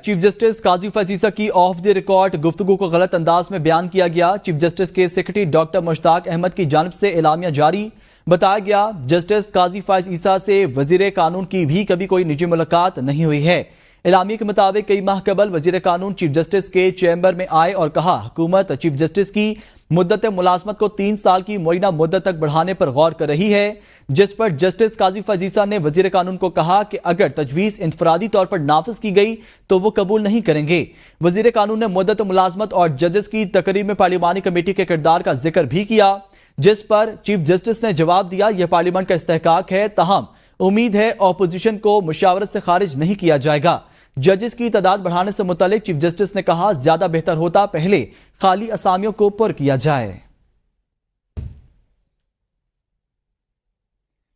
Chief justice قاضی فیض عیسیٰ کی of the record گفتگو کو غلط انداز میں بیان کیا گیا. چیف جسٹس کے سیکرٹری ڈاکٹر مشتاق احمد کی جانب سے اعلامیہ جاری. بتایا گیا جسٹس قاضی فیض عیسیٰ سے وزیر قانون کی بھی کبھی کوئی نجی ملاقات نہیں ہوئی ہے. اعلامیہ کے مطابق کئی ماہ قبل وزیر قانون چیف جسٹس کے چیمبر میں آئے اور کہا حکومت چیف جسٹس کی مدت ملازمت کو 3 سال کی معینہ مدت تک بڑھانے پر غور کر رہی ہے، جس پر جسٹس قاضی فیض عیسیٰ نے وزیر قانون کو کہا کہ اگر تجویز انفرادی طور پر نافذ کی گئی تو وہ قبول نہیں کریں گے. وزیر قانون نے مدت ملازمت اور ججز کی تقریر میں پارلیمانی کمیٹی کے کردار کا ذکر بھی کیا، جس پر چیف جسٹس نے جواب دیا یہ پارلیمنٹ کا استحقاق ہے، تاہم امید ہے اپوزیشن کو مشاورت سے خارج نہیں کیا جائے گا. ججز کی تعداد بڑھانے سے متعلق چیف جسٹس نے کہا زیادہ بہتر ہوتا پہلے خالی اسامیوں کو پر کیا جائے.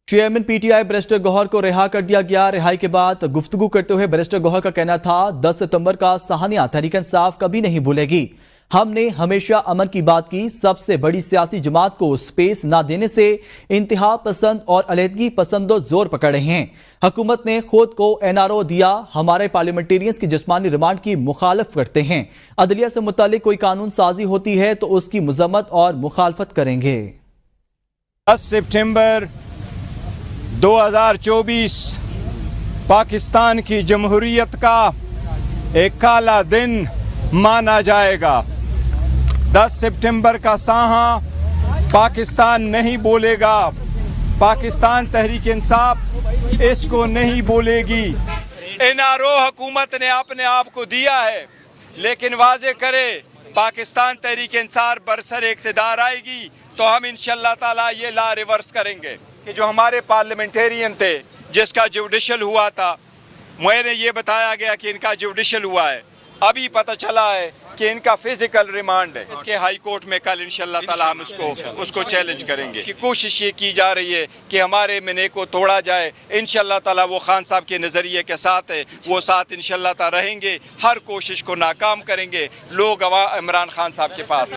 Chairman P T I barrister Gohar کو رہا کر دیا گیا. رہائی کے بعد گفتگو کرتے ہوئے بیرسٹر گوہر کا کہنا تھا 10 ستمبر کا سہانیہ تحریک انصاف کبھی نہیں بھولے گی. ہم نے ہمیشہ امن کی بات کی، سب سے بڑی سیاسی جماعت کو سپیس نہ دینے سے انتہا پسند اور علیحدگی پسندوں زور پکڑ رہے ہیں. حکومت نے خود کو NRO دیا، ہمارے پارلیمنٹیرینز کی جسمانی ریمانڈ کی مخالف کرتے ہیں. عدلیہ سے متعلق کوئی قانون سازی ہوتی ہے تو اس کی مذمت اور مخالفت کریں گے. 10 سپٹمبر 2024 پاکستان کی جمہوریت کا ایک کالا دن مانا جائے گا. 10 سپٹمبر کا سانحہ پاکستان نہیں بولے گا، پاکستان تحریک انصاف اس کو نہیں بولے گی. NRO حکومت نے اپنے آپ کو دیا ہے، لیکن واضح کرے پاکستان تحریک انصاف برسر اقتدار آئے گی تو ہم انشاءاللہ تعالی یہ لا ریورس کریں گے کہ جو ہمارے پارلیمنٹیرین تھے جس کا جوڈیشل ہوا تھا، مجھے یہ بتایا گیا کہ ان کا جوڈیشل ہوا ہے، ابھی پتہ چلا ہے کہ ان کا فزیکل ریمانڈ ہے. اس کے ہائی کورٹ میں کل انشاءاللہ تعالی ہم اس کو چیلنج کریں گے. کوشش یہ کی جا رہی ہے کہ ہمارے منع کو توڑا جائے. انشاءاللہ تعالی وہ خان صاحب کے نظریے کے ساتھ ہے، وہ ساتھ انشاءاللہ تعالی رہیں گے، ہر کوشش کو ناکام کریں گے. لوگ عمران خان صاحب کے پاس.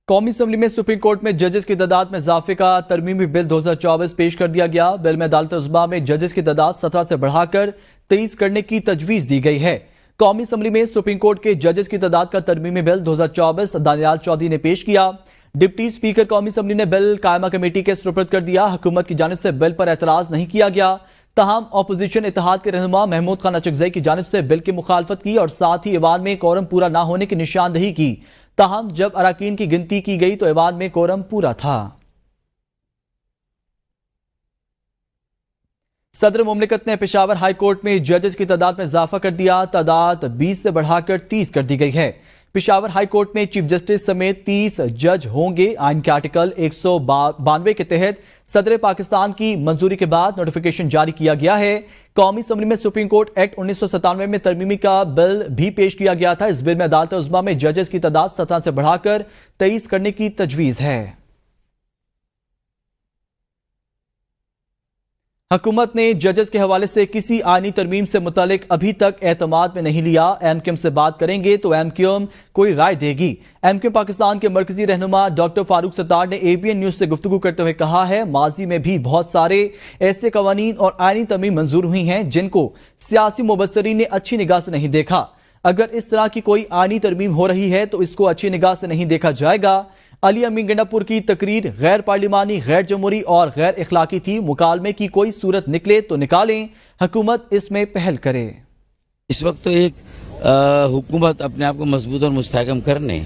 قومی اسمبلی میں سپریم کورٹ میں ججز کی تعداد میں اضافے کا ترمیمی بل 2024 پیش کر دیا گیا. بل میں عدالت عظمیٰ میں ججز کی تعداد 17 سے بڑھا کر 23 کرنے کی تجویز دی گئی ہے. قومی اسمبلی میں سپریم کورٹ کے ججز کی تعداد کا ترمیمی بل 2024 دانیال چودھری نے پیش کیا. ڈپٹی اسپیکر قومی اسمبلی نے بل قائمہ کمیٹی کے سپرد کر دیا. حکومت کی جانب سے بل پر اعتراض نہیں کیا گیا، تاہم اپوزیشن اتحاد کے رہنما محمود خان اچکزئی کی جانب سے بل کی مخالفت کی اور ساتھ ہی ایوان میں کورم پورا نہ ہونے کی نشاندہی کی. تاہم جب اراکین کی گنتی کی گئی تو ایوان میں کورم پورا تھا. صدر مملکت نے پشاور ہائی کورٹ میں ججز کی تعداد میں اضافہ کر دیا. تعداد 20 سے بڑھا کر 30 کر دی گئی ہے. پشاور ہائی کورٹ میں چیف جسٹس سمیت 30 جج ہوں گے. آئین کے آرٹیکل 192 کے تحت صدر پاکستان کی منظوری کے بعد نوٹیفیکیشن جاری کیا گیا ہے. قومی اسمبلی میں سپریم کورٹ ایکٹ 1997 میں ترمیمی کا بل بھی پیش کیا گیا تھا. اس بل میں عدالت عظمیٰ میں ججز کی تعداد 17 سے بڑھا کر 23 کرنے کی تجویز ہے. حکومت نے ججز کے حوالے سے کسی آئینی ترمیم سے متعلق ابھی تک اعتماد میں نہیں لیا. ایم کیو ایم سے بات کریں گے تو ایم کیو ایم کوئی رائے دے گی. ایم کیو ایم پاکستان کے مرکزی رہنما ڈاکٹر فاروق ستار نے ABN نیوز سے گفتگو کرتے ہوئے کہا ہے ماضی میں بھی بہت سارے ایسے قوانین اور آئینی ترمیم منظور ہوئی ہیں جن کو سیاسی مبصرین نے اچھی نگاہ سے نہیں دیکھا. اگر اس طرح کی کوئی آئینی ترمیم ہو رہی ہے تو اس کو اچھی نگاہ سے نہیں دیکھا جائے گا. علی امین گنڈا پور کی تقریر غیر پارلیمانی، غیر جمہوری اور غیر اخلاقی تھی. مکالمے کی کوئی صورت نکلے تو نکالیں، حکومت اس میں پہل کرے. اس وقت تو ایک حکومت اپنے آپ کو مضبوط اور مستحکم کرنے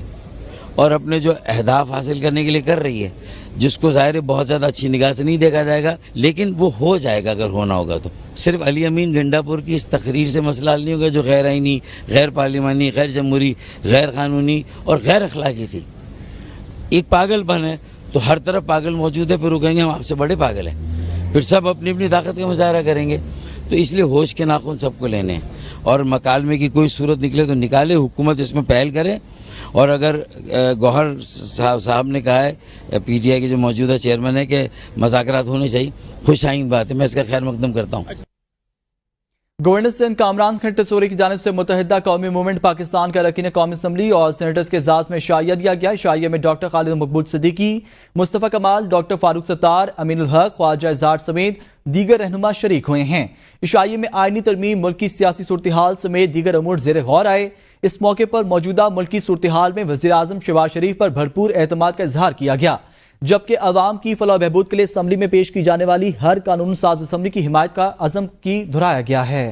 اور اپنے جو اہداف حاصل کرنے کے لیے کر رہی ہے، جس کو ظاہر ہے بہت زیادہ اچھی نگاہ سے نہیں دیکھا جائے گا، لیکن وہ ہو جائے گا اگر ہونا ہوگا تو. صرف علی امین گنڈا پور کی اس تقریر سے مسئلہ حل نہیں ہوگا جو غیر آئینی، غیر پارلیمانی، غیر جمہوری، غیر قانونی اور غیر اخلاقی تھی. ایک پاگل پن ہے تو ہر طرف پاگل موجود ہے، پھر وہ کہیں گے ہم آپ سے بڑے پاگل ہیں، پھر سب اپنی اپنی طاقت کا مظاہرہ کریں گے. تو اس لیے ہوش کے ناخن سب کو لینے ہیں اور مکالمے کی کوئی صورت نکلے تو نکالے، حکومت اس میں پہل کرے. اور اگر گوہر صاحب نے کہا ہے PTI کے جو موجودہ چیئرمین ہے کہ مذاکرات ہونے چاہیے، خوش آئند بات ہے، میں اس کا خیر مقدم کرتا ہوں. गवर्नर सिंध कामरान खन टिसोरी की जानिब से मुत्तहिदा कौमी मूवमेंट पाकिस्तान का अरकान कौमी असम्बली और सेनेटर्स के इज़्ज़ाज़ में शाइया दिया गया। शाइया में डॉक्टर खालिद मकबूल सिद्दीकी, मुस्तफ़ा कमाल, डॉक्टर फारूक सत्तार, अमीनुल हक, ख्वाजा इज़हार समेत दीगर रहनुमा शरीक हुए हैं। इशाइये में आइनी तरमीम, मुल्की सियासी सूरत हाल समेत दीगर अमूर ज़ेर गौर आए। इस मौके पर मौजूदा मुल्की सूरत हाल में वज़ीर आज़म शहबाज शरीफ पर भरपूर एतमाद का इजहार किया गया, जबकि अवाम की फलाह बहबूद के लिए असम्बली में पेश की जाने वाली हर कानून साज असम्बली की हिमायत का अज़म की दोहराया गया है।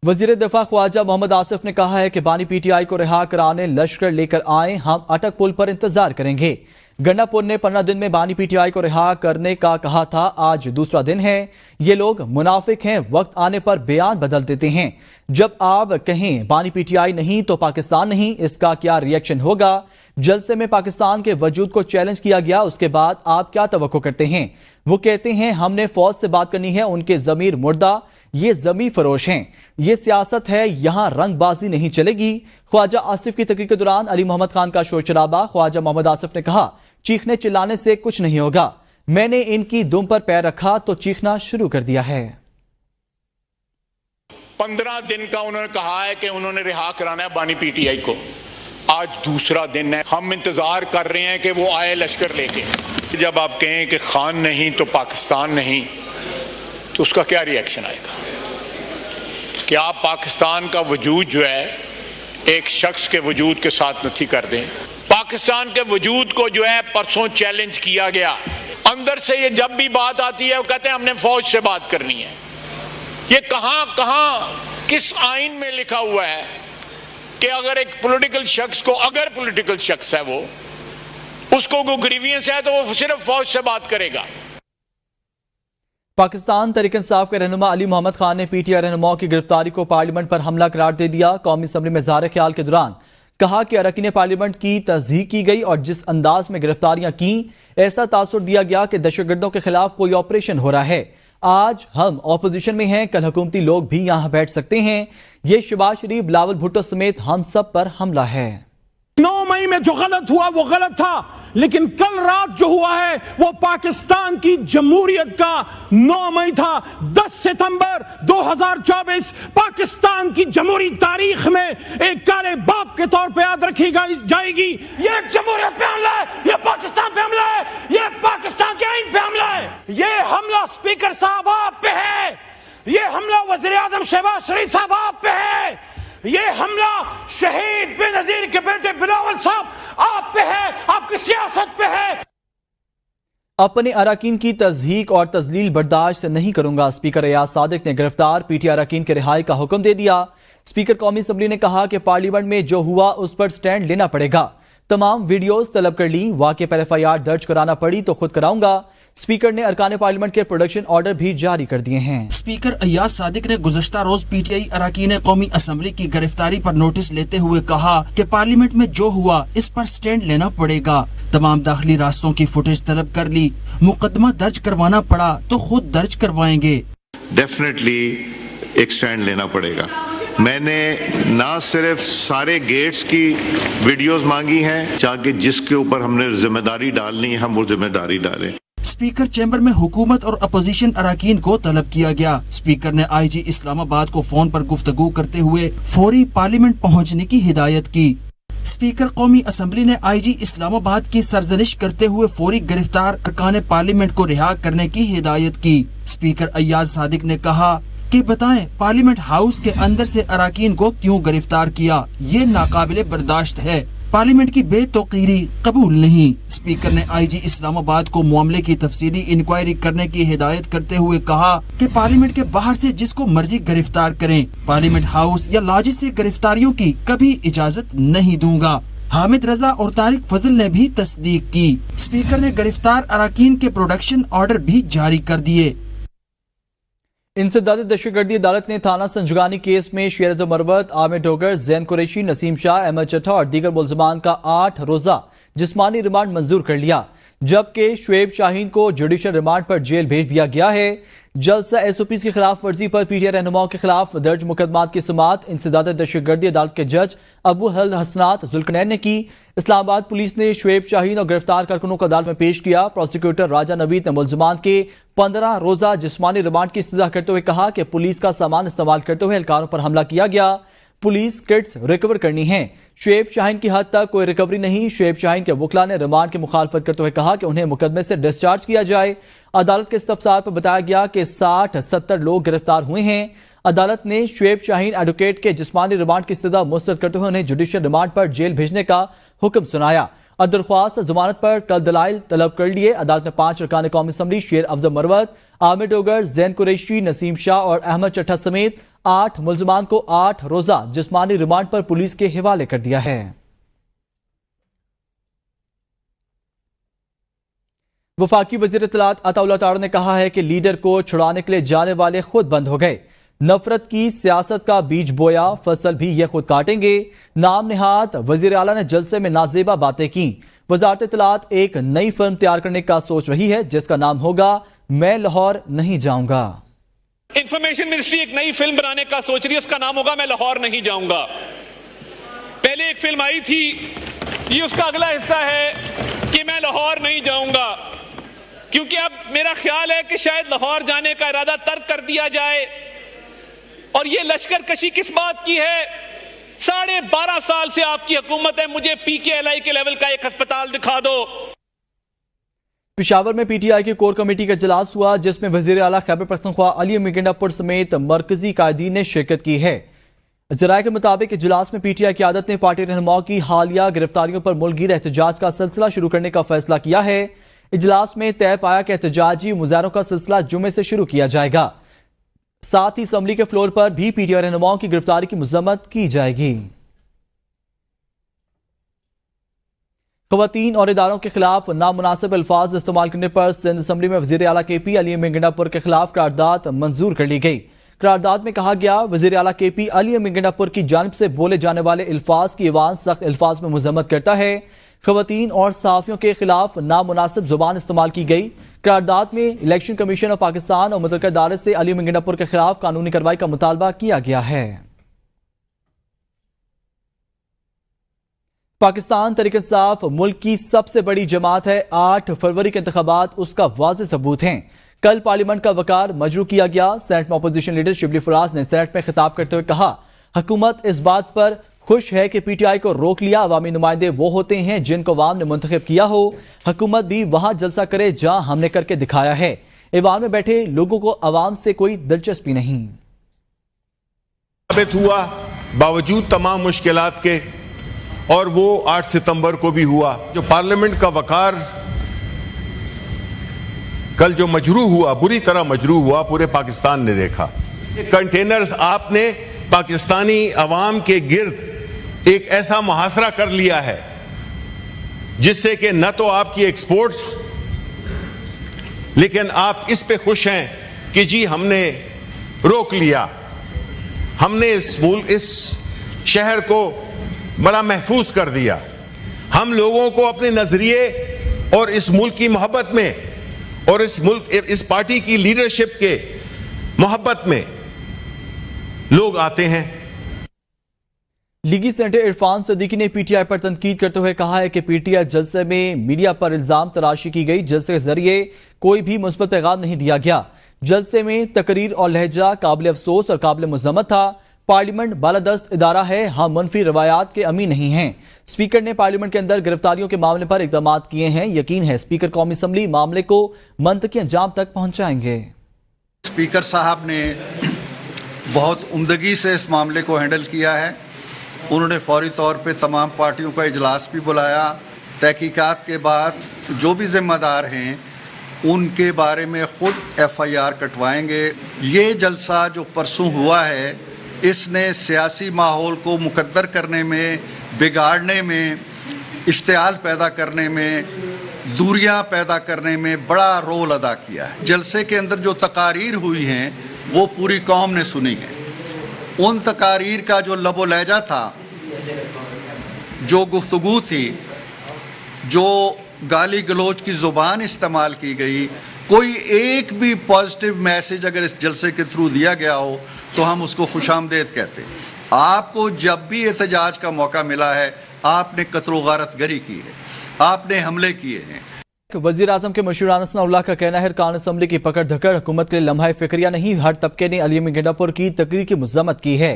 वज़ीर दिफा ख्वाजा मोहम्मद आसिफ ने कहा है कि बानी पीटीआई को रिहा कराने लश्कर लेकर आए, हम अटक पुल पर इंतजार करेंगे। गन्नापुर ने 15 दिन में बानी पीटीआई को रिहा करने का कहा था, आज दूसरा दिन है। ये लोग मुनाफिक हैं, वक्त आने पर बयान बदल देते हैं। जब आप कहें बानी पीटीआई नहीं तो पाकिस्तान नहीं, इसका क्या रिएक्शन होगा? जलसे में पाकिस्तान के वजूद को चैलेंज किया गया, उसके बाद आप क्या तवक्को करते हैं? वो कहते हैं हमने फौज से बात करनी है, उनके ज़मीर मुर्दा, ये जमी फरोश हैं। ये सियासत है, यहां रंगबाजी नहीं चलेगी। ख्वाजा आसिफ की तकरीर के दौरान अली मोहम्मद खान का शोर शराबा। ख्वाजा मोहम्मद आसिफ ने कहा, चीखने चिल्लाने से कुछ नहीं होगा। मैंने इनकी दुम पर पैर रखा तो चीखना शुरू कर दिया है। 15 दिन का उन्होंने कहा है कि उन्होंने रिहा कराना है बानी पीटीआई को। आज दूसरा दिन है, हम इंतजार कर रहे हैं कि वो आए लश्कर लेके। जब आप कहें कि खान नहीं तो पाकिस्तान नहीं, तो उसका क्या रिएक्शन आएगा? कि आप पाकिस्तान का वजूद जो है एक शख्स के वजूद के साथ नथी कर दें। पाकिस्तान के वजूद को जो है परसों चैलेंज किया गया। अंदर से ये जब भी बात आती है वो कहते हैं हमने फौज से बात करनी है। ये कहां किस आइन में लिखा हुआ है कि अगर एक पॉलिटिकल शख्स को, अगर पॉलिटिकल शख्स है वो, उसको कोई ग्रीवियंस है तो वो सिर्फ फौज से बात करेगा। पाकिस्तान तहरीक इंसाफ के रहनुमा अली मोहम्मद खान ने पीटीआई रहनुमाओं की गिरफ्तारी को पार्लियामेंट पर हमला करार दे दिया। कौमी असम्बली में इज़हार ख्याल के दौरान कहा कि अरकान पार्लियामेंट की तज़हीक की गई और जिस अंदाज में गिरफ्तारियां की, ऐसा तासुर दिया गया कि दहशतगर्दों के खिलाफ कोई ऑपरेशन हो रहा है। आज हम ऑपोजिशन में हैं, कल हुकूमती लोग भी यहां बैठ सकते हैं। ये शहबाज शरीफ, बिलावल भुट्टो समेत हम सब पर हमला है। 9 मई में जो गलत हुआ वो गलत था, लेकिन कल रात जो हुआ है वो पाकिस्तान की जमहूरियत का 9 मई था। 10 सितंबर 2024 पाकिस्तान की जमहूरी तारीख में एक काले बाप के तौर पे याद रखी जाएगी। ये जमहूरियत पे हमला है, ये पाकिस्तान पे हमला है, ये पाकिस्तान के आइन पे हमला है। ये हमला स्पीकर साहब आप पे है, ये हमला वज़ीर आज़म शहबाज शरीफ साहब आप पे है, ये हमला शहीद बेनज़ीर के बेटे बिलावल साहब आप पे है, आपकी सियासत पे है। अपने अरकान की तज़हीक और तज़लील बर्दाश्त नहीं करूंगा। स्पीकर अयाज सादिक ने गिरफ्तार पीटीआई अरकान के रिहाई का हुक्म दे दिया। स्पीकर कौमी असम्बली ने कहा कि पार्लियामेंट में जो हुआ उस पर स्टैंड लेना पड़ेगा। तमाम वीडियोस तलब कर ली, वाक़े पर FIR दर्ज कराना पड़ी तो खुद कराऊंगा। स्पीकर ने अरकान पार्लियामेंट के प्रोडक्शन ऑर्डर भी जारी कर दिए हैं। स्पीकर अयाज सादिक ने गुज़श्ता रोज पीटीआई अरकान कौमी असम्बली की गिरफ्तारी पर नोटिस लेते हुए कहा कि पार्लियामेंट में जो हुआ इस पर स्टैंड लेना पड़ेगा। तमाम दाखिली रास्तों की फुटेज तलब कर ली, मुकदमा दर्ज करवाना पड़ा तो खुद दर्ज करवाएंगे। डेफिनेटली एक स्टैंड लेना पड़ेगा। मैंने ना सिर्फ सारे गेट्स की वीडियोस मांगी हैं, ताकि जिसके ऊपर हमने जिम्मेदारी डालनी है हम वो जिम्मेदारी डालें। स्पीकर चैम्बर में हुकूमत और अपोजिशन अरकान को तलब किया गया। स्पीकर ने IG इस्लामाबाद को फोन पर गुफ्तगू करते हुए फौरी पार्लियामेंट पहुंचने की हिदायत की। स्पीकर कौमी असम्बली ने IG इस्लामाबाद की सरजनिश करते हुए फौरी गिरफ्तार अरकान पार्लियामेंट को रिहा करने की हिदायत की। स्पीकर अयाज सादिक ने कहा कि बताएं पार्लियामेंट हाउस के अंदर से अरकान को क्यों गिरफ्तार किया, ये नाकाबिले बर्दाश्त है, पार्लियामेंट की बेतौकीरी कबूल नहीं। स्पीकर ने IG इस्लामाबाद को मामले की तफसीली इंक्वायरी करने की हिदायत करते हुए कहा कि पार्लियामेंट के बाहर से जिसको मर्जी गिरफ्तार करें, पार्लियामेंट हाउस या लॉज से गिरफ्तारियों की कभी इजाजत नहीं दूंगा। हामिद रजा और तारिक फजल ने भी तस्दीक की। स्पीकर ने गिरफ्तार अरकान के प्रोडक्शन ऑर्डर भी जारी कर दिए। इंसदाद दहशतगर्दी अदालत ने थाना संजगानी केस में शेर मरवत, आमिर डोगर, जैन कुरैशी, नसीम शाह, अहमद चट्टा और दीगर मुलजमान का 8 रोजा जिस्मानी रिमांड मंजूर कर लिया। जबकि शुएब शाहीन को जुडिशल रिमांड पर जेल भेज दिया गया है। जलसा SOPs की खिलाफ वर्जी पर PTI रहनुमाओं के खिलाफ दर्ज मुकदमात की समाअत इंसदाद दहशतगर्दी अदालत के जज अबू हल हसनात जुल्कनैन ने की। इस्लामाबाद पुलिस ने शुएब शाहीन और गिरफ्तार कारकुनों को अदालत में पेश किया। प्रोसिक्यूटर राजा नवीद ने मुल्जिमान के 15 रोजा जिस्मानी रिमांड की इस्तदा करते हुए कहा कि पुलिस का सामान इस्तेमाल करते हुए एहलकारों पर हमला किया गया। पुलिस किट्स रिकवर करनी है। शुएब शाहीन की हद तक कोई रिकवरी नहीं। शुएब शाहीन के वकला ने रिमांड की मुखालफत करते हुए कहा कि उन्हें मुकदमे से डिस्चार्ज किया जाए। अदालत के इस्तफसार पर बताया गया कि 60-70 लोग गिरफ्तार हुए हैं। अदालत ने शुएब शाहीन एडवोकेट के जिस्मानी रिमांड की इस्तदा मुस्तरद करते हुए उन्हें जुडिशल रिमांड पर जेल भेजने का हुक्म सुनाया। दरख्वास्त जमानत पर कल दलाइल तलब कर लिए। अदालत ने 5 अरकान कौमी असम्बली शेर अफजल मरवत, आमिर डोगर, जैन कुरैशी, नसीम शाह और अहमद चट्ठा समेत 8 मुल्जिमान को 8 रोजा जिस्मानी रिमांड पर पुलिस के हवाले कर दिया है। वफाकी वजीर इत्तलात अताउल्लाह तारा ने कहा है कि लीडर को छुड़ाने के लिए जाने वाले खुद बंद हो गए। नफरत की सियासत का बीज बोया, फसल भी ये खुद काटेंगे। नाम निहाद वजीर आला ने जलसे में नाजेबा बातें की। वजारत इत्तलात एक नई फिल्म तैयार करने का सोच रही है जिसका नाम होगा मैं लाहौर नहीं जाऊंगा। इंफॉर्मेशन मिनिस्ट्री एक नई फिल्म बनाने का सोच रही है, उसका नाम होगा मैं लाहौर नहीं जाऊंगा। पहले एक फिल्म आई थी, ये उसका अगला हिस्सा है कि मैं लाहौर नहीं जाऊंगा, क्योंकि अब मेरा ख्याल है कि शायद लाहौर जाने का इरादा तर्क कर दिया जाए। और ये लश्कर कशी किस बात की है? 12.5 साल से आपकी हुकूमत है, मुझे PKLI के लेवल का एक अस्पताल दिखा दो। पिशावर में PTI की कोर कमेटी का इजलास हुआ जिसमें वजीर आला खैबर पख्तूनख्वा अली अमीन गंडापुर समेत मरकजी कायदीन ने शिरकत की है। जराये के मुताबिक इजलास में PTI क़यादत ने पार्टी रहनुमाओं की हालिया गिरफ्तारियों पर मुल्कगीर एहतजाज का सिलसिला शुरू करने का फैसला किया है। इजलास में तय पाया कि एहतजाजी मुजाहरों का सिलसिला जुमे से शुरू किया जाएगा। साथ ही असम्बली के फ्लोर पर भी PTI रहनुमाओं की गिरफ्तारी की मजम्मत की जाएगी। ख़वातीन और इदारों के खिलाफ नामुनासिब अल्फाज इस्तेमाल करने पर सिंध असम्बली में वज़ीर आला KP अली अमीन गंडापुर के खिलाफ करारदाद मंजूर कर ली गई। करारदाद में कहा गया वज़ीर आला KP अली अमीन गंडापुर की जानिब से बोले जाने वाले अल्फाज की ईवान सख्त अल्फाज में मजम्मत करता है। ख़वातीन और सहाफ़ियों के खिलाफ नामुनासिब जुबान इस्तेमाल की गई। करारदाद में इलेक्शन कमीशन ऑफ पाकिस्तान और मुतल्लिक़ा इदारे से अली अमीन गंडापुर के खिलाफ कानूनी कार्रवाई का मुतालबा किया गया है। पाकिस्तान तहरीक इंसाफ मुल्क की सबसे बड़ी जमात है। 8 फरवरी के इंतखाबात उसका वाज़ेह सबूत हैं। कल पार्लियामेंट का वकार मजरू किया गया। सेनेट में अपोजिशन लीडर शिबली फराज ने सेनेट में खिताब करते हुए कहा, हुकूमत इस बात पर खुश है कि PTI को रोक लिया। अवामी नुमाइंदे वो होते हैं जिनको अवाम ने मुंतखब किया हो। हुकूमत भी वहां जलसा करे जहां हमने करके दिखाया है। ऐवान में बैठे लोगों को अवाम से कोई दिलचस्पी नहीं। साबित हुआ बावजूद तमाम मुश्किलात के, और वो 8 सितंबर को भी हुआ। जो पार्लियामेंट का वकार कल जो मजरू हुआ, बुरी तरह मजरू हुआ, पूरे पाकिस्तान ने देखा। कंटेनर्स आपने पाकिस्तानी अवाम के गिर्द एक ऐसा मुहासरा कर लिया है जिससे कि न तो आपकी एक्सपोर्ट्स, लेकिन आप इस पे खुश हैं कि जी हमने रोक लिया, हमने इस शहर को बड़ा महफूज कर दिया। हम लोगों को अपने नजरिए और इस मुल्क की मोहब्बत में और इस पार्टी की लीडरशिप के मोहब्बत में लोग आते हैं। लीगी सेनेटर इरफान सदीकी ने PTI पर तनकीद करते हुए कहा है कि PTI जलसे में मीडिया पर इल्जाम तराशी की गई, जलसे के जरिए कोई भी मुस्बत पैगाम नहीं दिया गया। जलसे में तकरीर और लहजा काबिल अफसोस और काबिल मजम्मत था। पार्लियामेंट बालादस्त इदारा है, हम मनफी रवायात के अमीन नहीं हैं। स्पीकर ने पार्लियामेंट के अंदर गिरफ्तारियों के मामले पर इकदाम किए हैं। यकीन है स्पीकर कौमी असम्बली मामले को मंतकी अंजाम तक पहुंचाएंगे। स्पीकर साहब ने बहुत उम्दगी से इस मामले को हैंडल किया है। उन्होंने फौरी तौर पे तमाम पार्टियों का इजलास भी बुलाया। तहकीकात के बाद जो भी जिम्मेदार हैं उनके बारे में ख़ुद FIR कटवाएंगे। ये जलसा जो परसों हुआ है, इसने सियासी माहौल को मुकद्दर करने में, बिगाड़ने में, इश्तिआल पैदा करने में, दूरियां पैदा करने में बड़ा रोल अदा किया है। जलसे के अंदर जो तकारीर हुई हैं वो पूरी कौम ने सुनी है। उन तकारीर का जो लबो लहजा था, जो गुफ्तगू थी, जो गाली गलोच की ज़ुबान इस्तेमाल की गई, कोई एक भी पॉजिटिव मैसेज अगर इस जलसे के थ्रू दिया गया हो तो हम उसको खुशामदेद कहते हैं। आपको जब भी एहतजाज का मौका मिला है, आपने कत्ल गारत गरी की है, आपने हमले किए हैं। वजीर आजम के मशहूर अनसनाउल्लाह का कहना है कान असम्बली की पकड़ धकड़ हुकूमत के लिए लम्हा फिक्रिया नहीं, हर तबके ने अली अमीन गंडापुर की तकरीर की मजम्मत की है।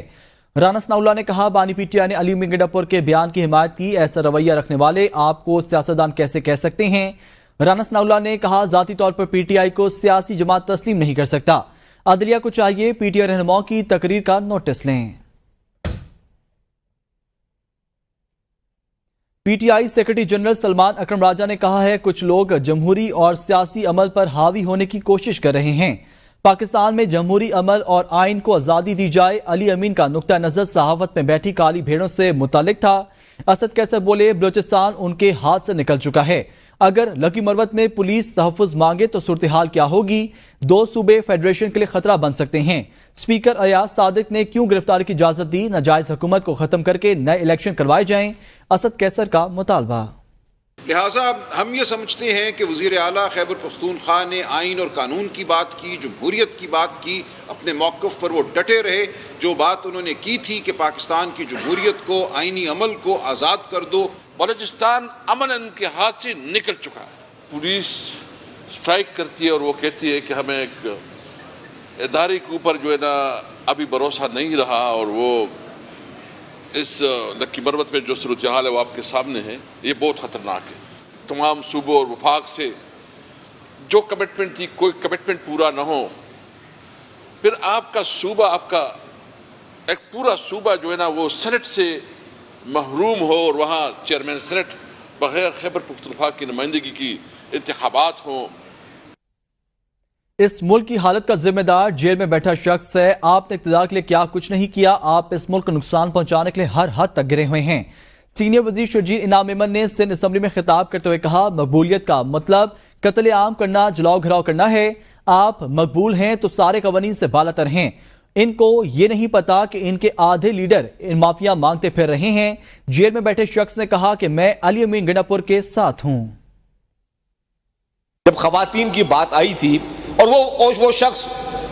राना सनाउल्लाह ने कहा बानी पीटीआई ने अली अमीन गंडापुर के बयान की हिमायत की, ऐसा रवैया रखने वाले आपको सियासतदान कैसे कह सकते हैं। राना सनाउल्लाह ने कहा जाती तौर पर पीटीआई को सियासी जमात तस्लीम नहीं कर सकता, अदलिया को चाहिए पीटीआई रहनुमाओं की तकरीर का नोटिस लें। पीटीआई सेक्रेटरी जनरल सलमान अकरम राजा ने कहा है कुछ लोग जमहूरी और सियासी अमल पर हावी होने की कोशिश कर रहे हैं। पाकिस्तान में जमहूरी अमल और आइन को आज़ादी दी जाए। अली अमीन का नुक्ता नजर सहावत में बैठी काली भेड़ों से मुतालिक था। असद कैसर बोले बलोचिस्तान उनके हाथ से निकल चुका है, अगर लकी मरवत में पुलिस तहफ़्फ़ुज़ मांगे तो सूरत हाल क्या होगी, दो सूबे फेडरेशन के लिए खतरा बन सकते हैं। स्पीकर अयाज सादिक ने क्यों गिरफ्तारी की इजाजत दी, नाजायज हुकूमत को खत्म करके नए इलेक्शन करवाए जाएं, असद कैसर का मुतालबा। लिहाजा हम ये समझते हैं कि वज़ीर आला खैबर पख्तूनख्वा ने आइन और कानून की बात की, जमहूरियत की बात की, अपने मौक़िफ़ पर वो डटे रहे। जो बात उन्होंने की थी कि पाकिस्तान की जमहूरियत को, आइनी अमल को आज़ाद कर दो। बलूचिस्तान अमन के हाथ से निकल चुका है। पुलिस स्ट्राइक करती है और वो कहती है कि हमें एक इदारे के ऊपर जो है ना अभी भरोसा नहीं रहा, और वो इस लक्की मरवत में जो सूरत हाल है वो आपके सामने है, ये बहुत ख़तरनाक है। तमाम सूबों और वफाक से जो कमिटमेंट थी, कोई कमिटमेंट पूरा ना हो, फिर आपका सूबा, आपका एक पूरा सूबा जो है ना वो सेनेट से महरूम हो, और वहाँ चेयरमैन सेनेट बगैर खैबर पख्तूनख्वा की नुमाइंदगी की इंतखाबात हों। इस मुल्क की हालत का जिम्मेदार जेल में बैठा शख्स है। आपने इक़्तिदार के लिए क्या कुछ नहीं किया, आप इस मुल्क को नुकसान पहुंचाने के लिए हर हद तक गिरे हुए हैं। सीनियर वजीर शर्जील इनाम मेमन ने सिंध असम्बली में खिताब करते हुए कहा मकबूलियत का मतलब कत्ले आम करना, जलाओ घराव करना है। आप मकबूल हैं तो सारे कवानीन से बालातर हैं। इनको ये नहीं पता कि इनके आधे लीडर इन माफिया मांगते फिर रहे हैं। जेल में बैठे शख्स ने कहा कि मैं अली अमीन गंडापुर के साथ हूं। जब खवातीन की बात आई थी और वो शख्स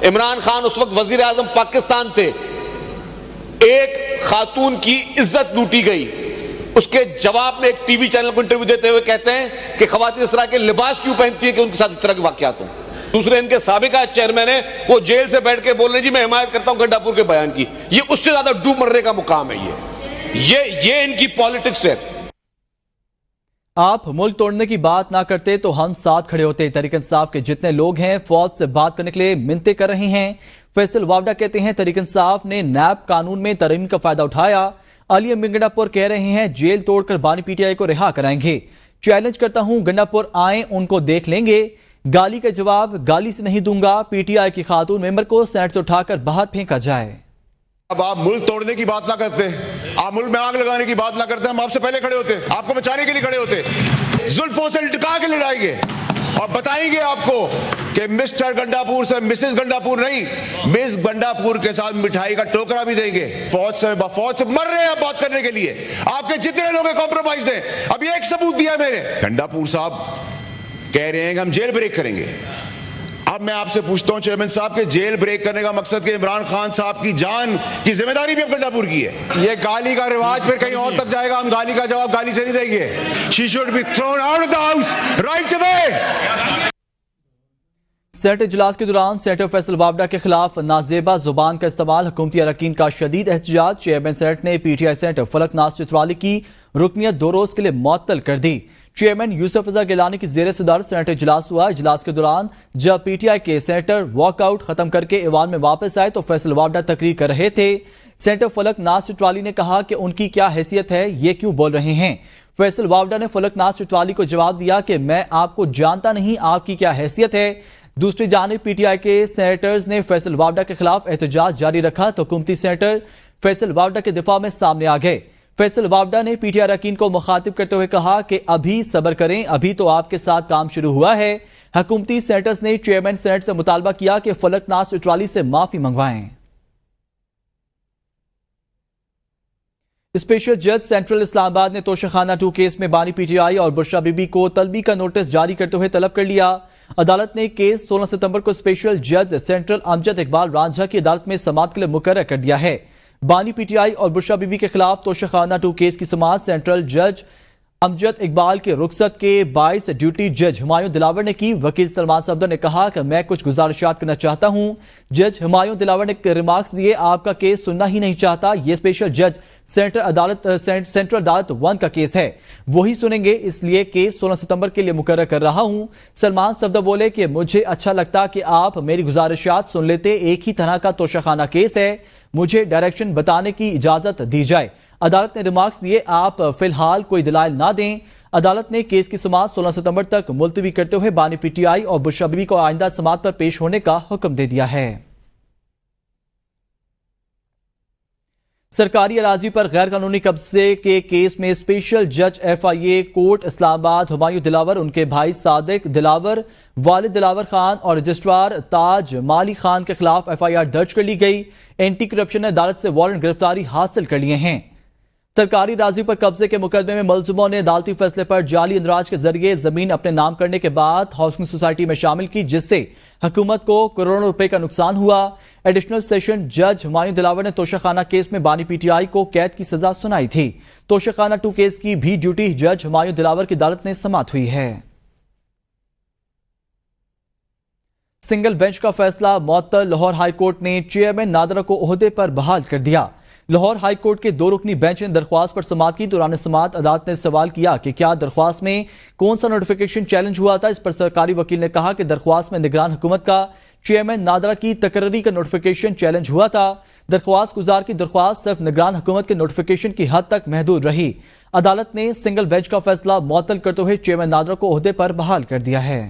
इमरान खान उस वक्त वजीर आजम पाकिस्तान थे, एक खातून की इज्जत लूटी गई, उसके जवाब में एक टीवी चैनल को इंटरव्यू देते हुए कहते हैं कि खवातीन इस तरह के लिबास क्यों पहनती है कि उनके साथ इस तरह के वाकयात हों। दूसरे इनके साबिका चेयरमैन है, वो जेल से बैठ के बोल रहे जी मैं हिमायत करता हूं गंडापुर के बयान की। ये उससे ज्यादा डूब मरने का मुकाम है। ये इनकी पॉलिटिक्स है। आप मुल्क तोड़ने की बात ना करते तो हम साथ खड़े होते। तहरीक इंसाफ के जितने लोग हैं फौज से बात करने के लिए मिन्नतें कर रहे हैं। फैसल वावडा कहते हैं तहरीक इंसाफ ने नैब कानून में तरमीम का फायदा उठाया। अली अमीन गंडापुर कह रहे हैं जेल तोड़कर बानी पीटीआई को रिहा कराएंगे। चैलेंज करता हूं गंडापुर आए, उनको देख लेंगे। गाली का जवाब गाली से नहीं दूंगा। पीटीआई की खातून मेंबर को सेनेट से उठाकर बाहर फेंका जाए। अब आप मुल्क तोड़ने की बात ना करते, आप मुल्क में आग लगाने की बात ना करते, हम आपसे पहले खड़े होते, आपको बचाने के लिए खड़े होते, जुल्फों से लटका के ले जाएंगे और बताएंगे आपको कि मिस्टर गंडापुर से मिसेस गंडापुर नहीं, मिस गंडापुर के साथ मिठाई का टोकरा भी देंगे। फौज से मर रहे हैं आप बात करने के लिए। आपके जितने लोग कॉम्प्रोमाइज हैं, अभी एक सबूत दिया मैंने, गंडापुर साहब कह रहे हैं कि हम जेल ब्रेक करेंगे। अब मैं आपसे पूछता हूं चेयरमैन साहब के जेल ब्रेक करने का मकसद कि इमरान खान साहब की जान की जिम्मेदारी भी अब गंडापुर की है। ये गाली का रिवाज फिर कहीं और तक जाएगा, हम गाली का जवाब गाली से नहीं देंगे। She should be thrown out of the house right away. Senate इजलास के दौरान सेनेटर फैसल वावडा के खिलाफ नाजेबा जुबान का इस्तेमाल, हुकूमती अरकान का शदीद एहतजाज। चेयरमैन सेनेट ने पीटीआई सेनेटर फलक नाज चितवाली की रुकनियत 2 रोज के लिए मुअत्तल कर दी। चेयरमैन यूसुफ रजा गिलानी की जेर सदर सेनेट इजलास हुआ। इजलास के दौरान जब पीटीआई के सेनेटर वॉकआउट खत्म करके ईवान में वापस आए तो फैसल वावडा तकरीर कर रहे थे। सेनेटर फलक नाज चितवाली ने कहा कि उनकी क्या हैसियत है, ये क्यों बोल रहे हैं। फैसल वावडा ने फलक नाज चितवाली को जवाब दिया कि मैं आपको जानता नहीं, आपकी क्या हैसियत है। दूसरी जानिब पीटीआई के सेनेटर्स ने फैसल वावडा के खिलाफ एहतजाज जारी रखा तो हुकूमती सेनेटर फैसल वावडा के दिफा में सामने आ गए। फैसल वावडा ने पीटीआई अरकान को मुखातिब करते हुए कहा कि अभी सब्र करें, अभी तो आपके साथ काम शुरू हुआ है। हुकूमती सेनेटर्स ने चेयरमैन सेनेट से मुतालबा किया कि फलक नाज चितवाली से माफी मंगवाएं। اسپیشل جج سینٹرل اسلام آباد نے توشخانہ 2 کیس میں بانی پی ٹی آئی اور بشرا بی بی کو طلبی کا نوٹس جاری کرتے ہوئے طلب کر لیا۔ عدالت نے کیس 16 ستمبر کو اسپیشل جج سینٹرل امجد اقبال رانجھا کی عدالت میں سماعت کے لیے مقرر کر دیا ہے۔ بانی پی ٹی آئی اور بشرا بی بی کے خلاف توشخانہ 2 کیس کی سماعت سینٹرل جج امجد اقبال کے رخصت کے باعث ڈیوٹی جج ہمایوں دلاور نے کی۔ وکیل سلمان صفدر نے کہا کہ میں کچھ گزارشات کرنا چاہتا ہوں۔ جج ہمایوں دلاور نے ریمارکس دیے، آپ کا کیس سننا ہی نہیں چاہتا، یہ اسپیشل جج سینٹرل عدالت 1 کا کیس ہے، وہی سنیں گے، اس لیے کیس 16 ستمبر کے لیے مقرر کر رہا ہوں۔ سلمان صفدر بولے کہ مجھے اچھا لگتا کہ آپ میری گزارشات سن لیتے، ایک ہی طرح کا توشخانہ کیس ہے، مجھے ڈائریکشن بتانے کی اجازت دی جائے۔ عدالت نے ریمارکس دیے، آپ فی الحال کوئی دلائل نہ دیں۔ عدالت نے کیس کی سماعت 16 ستمبر تک ملتوی کرتے ہوئے بانی پی ٹی آئی اور بشرا بی بی کو آئندہ سماعت پر پیش ہونے کا حکم دے دیا ہے۔ سرکاری اراضی پر غیر قانونی قبضے کے کیس میں اسپیشل جج ایف آئی اے کورٹ اسلام آباد ہمایوں دلاور، ان کے بھائی صادق دلاور، والد دلاور خان اور رجسٹرار تاج مالی خان کے خلاف ایف آئی آر درج کر لی گئی۔ اینٹی کرپشن نے عدالت سے وارنٹ گرفتاری حاصل کر لیے ہیں۔ سرکاری اراضی پر قبضے کے مقدمے میں ملزموں نے عدالتی فیصلے پر جعلی اندراج کے ذریعے زمین اپنے نام کرنے کے بعد ہاؤسنگ سوسائٹی میں شامل کی، جس سے حکومت کو کروڑوں روپے کا نقصان ہوا۔ ایڈیشنل سیشن جج ہمایوں دلاور نے توشخانہ کیس میں بانی پی ٹی آئی کو قید کی سزا سنائی تھی۔ توشخانہ 2 کیس کی بھی ڈیوٹی جج ہمایوں دلاور کی عدالت نے سماعت ہوئی ہے۔ سنگل بینچ کا فیصلہ معطل، لاہور ہائی کورٹ نے چیئرمین نادرہ کو عہدے پر بحال کر دیا۔ لاہور ہائی کورٹ کے 2 رکنی بینچ نے درخواست پر سماعت کی۔ دوران سماعت عدالت نے سوال کیا کہ کیا درخواست میں کون سا نوٹیفیکیشن چیلنج ہوا تھا۔ اس پر سرکاری وکیل نے کہا کہ درخواست میں نگران حکومت کا چیئرمین نادرہ کی تقرری کا نوٹیفیکیشن چیلنج ہوا تھا۔ درخواست گزار کی درخواست صرف نگران حکومت کے نوٹیفیکیشن کی حد تک محدود رہی۔ عدالت نے سنگل بینچ کا فیصلہ معطل کرتے ہوئے چیئرمین نادرہ کو عہدے پر بحال کر دیا ہے۔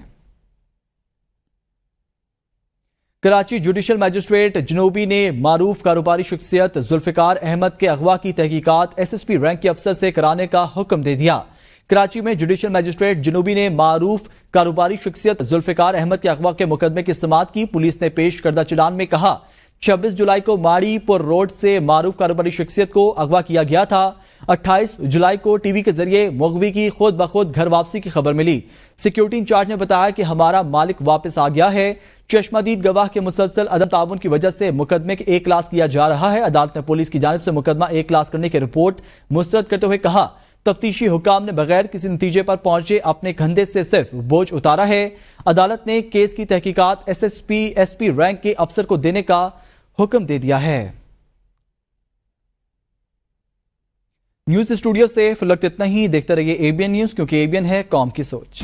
کراچی جوڈیشل میجسٹریٹ جنوبی نے معروف کاروباری شخصیت ذوالفقار احمد کے اغوا کی تحقیقات ایس ایس پی رینک کے افسر سے کرانے کا حکم دے دیا۔ کراچی میں جوڈیشل میجسٹریٹ جنوبی نے معروف کاروباری شخصیت ذوالفقار احمد کے اغوا کے مقدمے کی سماعت کی۔ پولیس نے پیش کردہ چلان میں کہا 26 جولائی کو ماڑی پور روڈ سے معروف کاروباری شخصیت کو اغوا کیا گیا تھا۔ 28 جولائی کو ٹی وی کے ذریعے مغوی کی خود بخود گھر واپسی کی خبر ملی۔ سیکیورٹی انچارج نے بتایا کہ ہمارا مالک واپس آ گیا ہے۔ چشمہ دید گواہ کے مسلسل عدم تعاون کی وجہ سے مقدمے کے A کلاس کیا جا رہا ہے۔ عدالت نے پولیس کی جانب سے مقدمہ A کلاس کرنے کی رپورٹ مسترد کرتے ہوئے کہا تفتیشی حکام نے بغیر کسی نتیجے پر پہنچے اپنے کندھے سے صرف بوجھ اتارا ہے۔ عدالت نے کیس کی تحقیقات ایس پی رینک کے افسر کو دینے کا حکم دے دیا ہے۔ نیوز اسٹوڈیو سے فی الوقت اتنا ہی۔ دیکھتے رہیے ABN نیوز، کیونکہ ABN ہے قوم کی سوچ۔